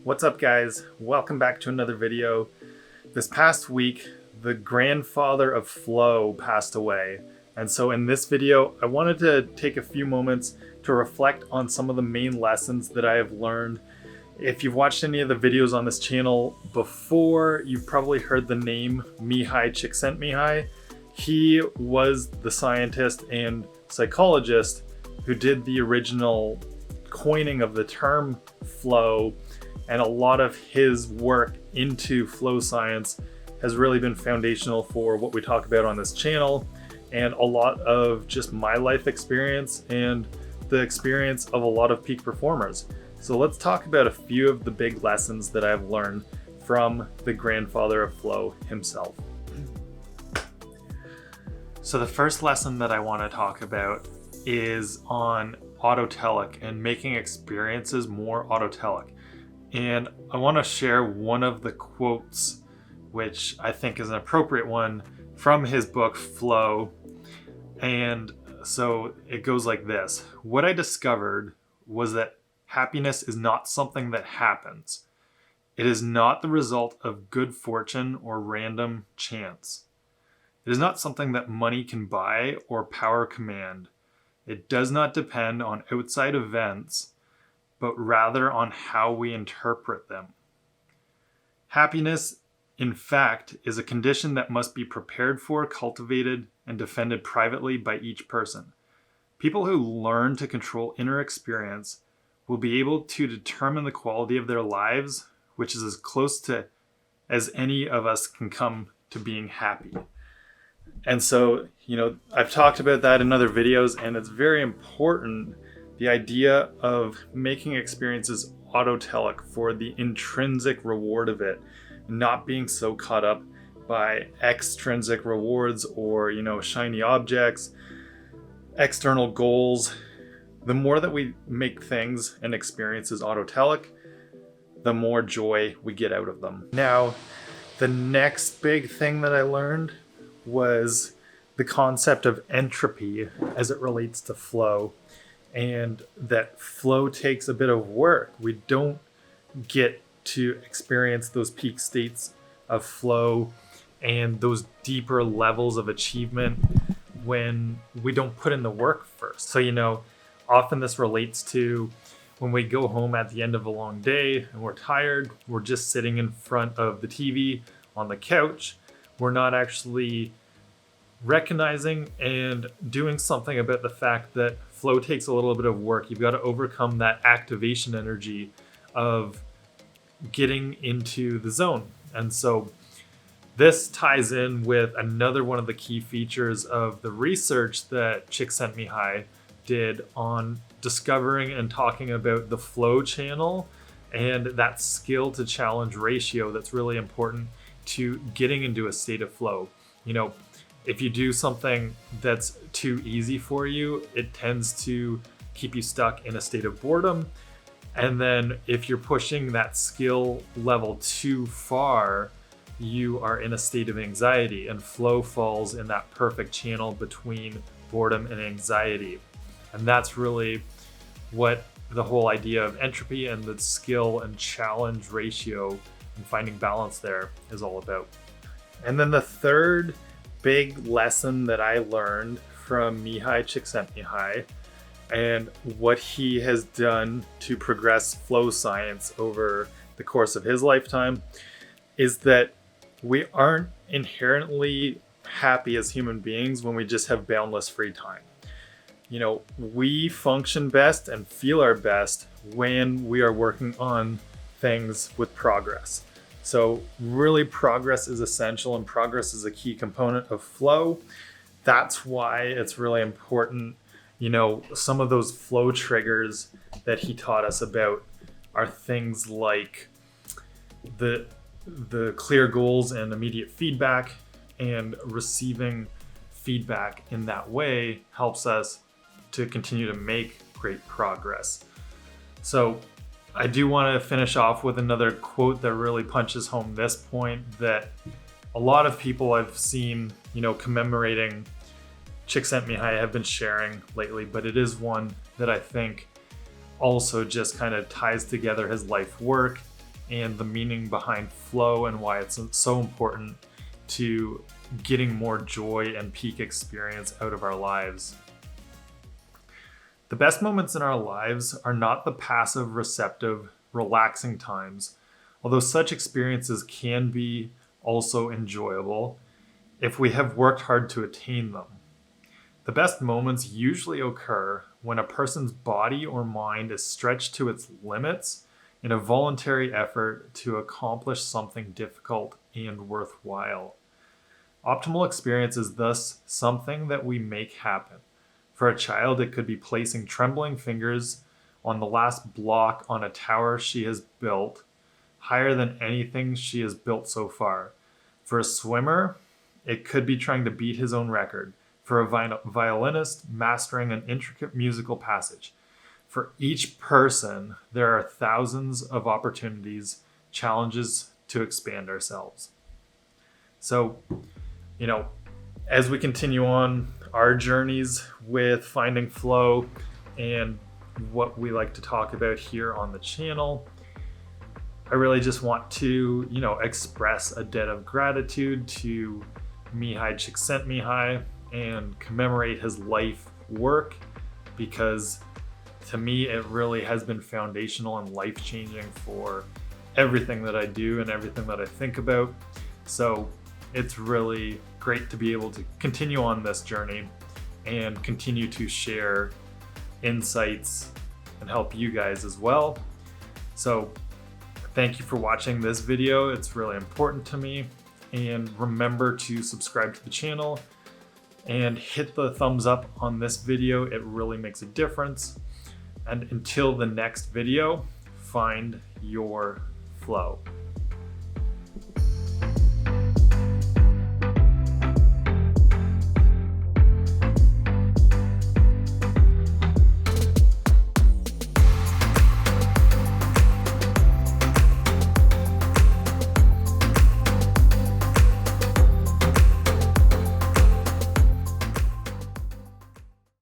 What's up, guys? Welcome back to another video. This past week, the grandfather of flow passed away. And so in this video, I wanted to take a few moments to reflect on some of the main lessons that I have learned. If you've watched any of the videos on this channel before, you've probably heard the name Mihaly Csikszentmihalyi. He was the scientist and psychologist who did the original coining of the term flow, and a lot of his work into flow science has really been foundational for what we talk about on this channel, and a lot of just my life experience and the experience of a lot of peak performers. So let's talk about a few of the big lessons that I've learned from the grandfather of flow himself. So the first lesson that I want to talk about is on autotelic and making experiences more autotelic. And I want to share one of the quotes, which I think is an appropriate one, from his book Flow. And so it goes like this: what I discovered was that happiness is not something that happens. It is not the result of good fortune or random chance. It is not something that money can buy or power command. It does not depend on outside events, but rather on how we interpret them. Happiness, in fact, is a condition that must be prepared for, cultivated, and defended privately by each person. People who learn to control inner experience will be able to determine the quality of their lives, which is as close to as any of us can come to being happy. And so, I've talked about that in other videos, and it's very important, the idea of making experiences autotelic for the intrinsic reward of it, not being so caught up by extrinsic rewards or, shiny objects, external goals. The more that we make things and experiences autotelic, the more joy we get out of them. Now, the next big thing that I learned was the concept of entropy as it relates to flow, and that flow takes a bit of work. We don't get to experience those peak states of flow and those deeper levels of achievement when we don't put in the work first. So, often this relates to when we go home at the end of a long day and we're tired, we're just sitting in front of the TV on the couch. We're not actually recognizing and doing something about the fact that flow takes a little bit of work. You've got to overcome that activation energy of getting into the zone. And so this ties in with another one of the key features of the research that Csikszentmihalyi did on discovering and talking about the flow channel and that skill to challenge ratio that's really important to getting into a state of flow. If you do something that's too easy for you, it tends to keep you stuck in a state of boredom. And then if you're pushing that skill level too far, you are in a state of anxiety, and flow falls in that perfect channel between boredom and anxiety. And that's really what the whole idea of entropy and the skill and challenge ratio and finding balance there is all about. And then the third big lesson that I learned from Mihaly Csikszentmihalyi and what he has done to progress flow science over the course of his lifetime is that we aren't inherently happy as human beings when we just have boundless free time. We function best and feel our best when we are working on things with progress. So really, progress is essential, and progress is a key component of flow. That's why it's really important. Some of those flow triggers that he taught us about are things like the clear goals and immediate feedback, and receiving feedback in that way helps us to continue to make great progress. So I do want to finish off with another quote that really punches home this point, that a lot of people I've seen, commemorating Csikszentmihalyi have been sharing lately, but it is one that I think also just kind of ties together his life work and the meaning behind flow and why it's so important to getting more joy and peak experience out of our lives. The best moments in our lives are not the passive, receptive, relaxing times, although such experiences can be also enjoyable if we have worked hard to attain them. The best moments usually occur when a person's body or mind is stretched to its limits in a voluntary effort to accomplish something difficult and worthwhile. Optimal experience is thus something that we make happen. For a child, it could be placing trembling fingers on the last block on a tower she has built, higher than anything she has built so far. For a swimmer, it could be trying to beat his own record. For a violinist, mastering an intricate musical passage. For each person, there are thousands of opportunities, challenges to expand ourselves. So, as we continue on our journeys with finding flow and what we like to talk about here on the channel, I really just want to, express a debt of gratitude to Mihaly Csikszentmihalyi and commemorate his life work, because to me it really has been foundational and life-changing for everything that I do and everything that I think about. So it's really great to be able to continue on this journey and continue to share insights and help you guys as well. So thank you for watching this video. It's really important to me. And remember to subscribe to the channel and hit the thumbs up on this video. It really makes a difference. And until the next video, find your flow.